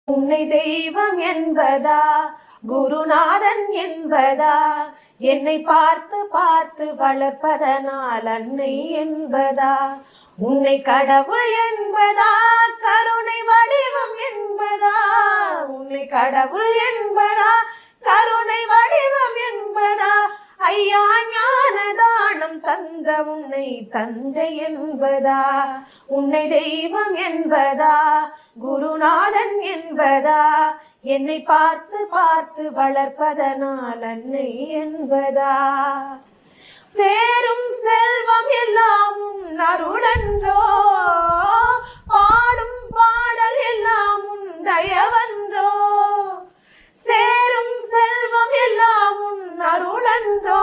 உன்னை தெய்வம் என்பதா, குருநாதன் என்பதா, என்னை பார்த்து பார்த்து வளர்ப்பதனால் அன்னை என்பதா, உன்னை கடவுள் என்பதா, கருணை வடிவம் என்பதா, உன்னை கடவுள் என்பதா, கருணை வடிவம் என்பதா, ஐயா ஞான தானம் தந்த உன்னை தந்தை என்பதா, உன்னை தெய்வம் என்பதா, குருநாதன் என்பதா, என்னை பார்த்து பார்த்து வளர்ப்பதனால் அன்னை என்பதா. சேரும் செல்வம் எல்லாம் உன் அருளன்றோ, பாடும் பாடல் எல்லாம் உன் தயவன்றோ, சேரும் செல்வம் எல்லாம் உன் அருளன்றோ,